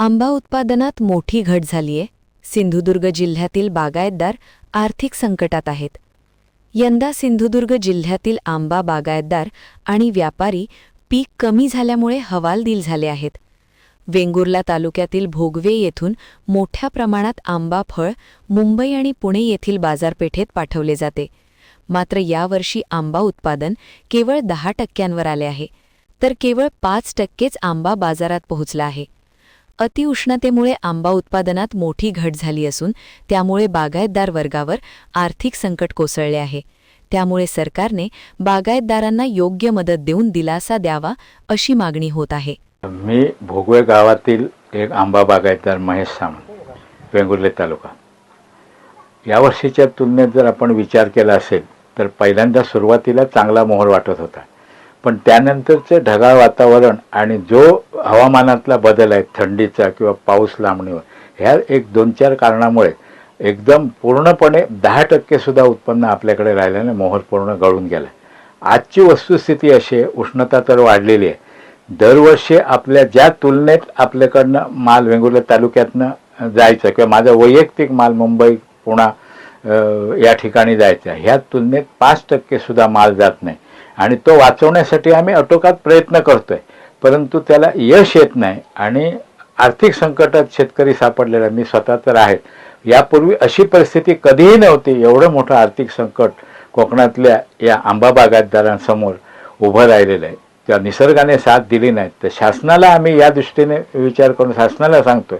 आंबा उत्पादनात मोठी घट झालीय. सिंधुदुर्ग जिल्ह्यातील बागायतदार आर्थिक संकटात आहेत. यंदा सिंधुदुर्ग जिल्ह्यातील आंबा बागायतदार आणि व्यापारी पीक कमी झाल्यामुळे हवालदिल झाले आहेत. वेंगुर्ला तालुक्यातील भोगवे येथून मोठ्या प्रमाणात आंबा फळ मुंबई आणि पुणे येथील बाजारपेठेत पाठवले जाते. मात्र यावर्षी आंबा उत्पादन केवळ 10% आले आहे, तर केवळ 5%च आंबा बाजारात पोहोचला आहे. अतिउष्णतेमुळे आंबा उत्पादनात मोठी घट झाली असून त्यामुळे बागायतदार वर्गावर आर्थिक संकट कोसळले आहे. त्यामुळे सरकारने बागायतदारांना योग्य मदत देऊन दिलासा द्यावा अशी मागणी होत आहे. मी भोगवे गावातील एक आंबा बागायतदार महेश सामंत, वेंगुर्ले तालुका. यावर्षीच्या तुलनेत जर आपण विचार केला असेल तर पहिल्यांदा सुरुवातीला चांगला मोहर वाटत होता, पण त्यानंतरचे ढगाळ वातावरण आणि जो हवामानातला बदल आहे, थंडीचा किंवा पाऊस लांबणीवर, ह्या एक 2-4 कारणामुळे एकदम पूर्णपणे 10% सुद्धा उत्पन्न आपल्याकडे राहिल्याने मोहर पूर्ण गळून गेला. आजची वस्तुस्थिती अशी आहे, उष्णता तर वाढलेली आहे. दरवर्षी आपल्या ज्या तुलनेत आपल्याकडनं माल वेंगुर्ला तालुक्यातनं जायचं किंवा माझा वैयक्तिक माल मुंबई पुणे या ठिकाणी जायचा, ह्या तुलनेत 5% सुद्धा माल जात नाही आणि तो वाचवण्यासाठी आम्ही आटोकाट प्रयत्न करतोय, परंतु त्याला यश येत नाही आणि आर्थिक संकटात शेतकरी सापडलेला मी स्वतः तर आहे. यापूर्वी अशी परिस्थिती कधीही नव्हती. एवढं मोठं आर्थिक संकट कोकणातल्या या आंबा बागायतदारांसमोर उभं राहिलेलं आहे. त्या निसर्गाने साथ दिली नाही, तर शासनाला आम्ही या दृष्टीने विचार करून शासनाला सांगतोय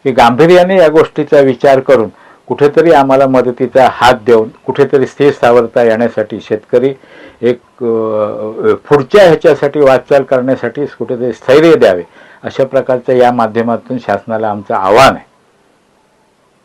की गांभीर्याने या गोष्टीचा विचार करून कुठेतरी आम्हाला मदतीचा हात देऊन कुठेतरी स्थिर स्थावरता येण्यासाठी शेतकरी एक पुढच्या ह्याच्यासाठी वाटचाल करण्यासाठी कुठेतरी स्थैर्य द्यावे, अशा प्रकारचं या माध्यमातून शासनाला आमचं आव्हान आहे.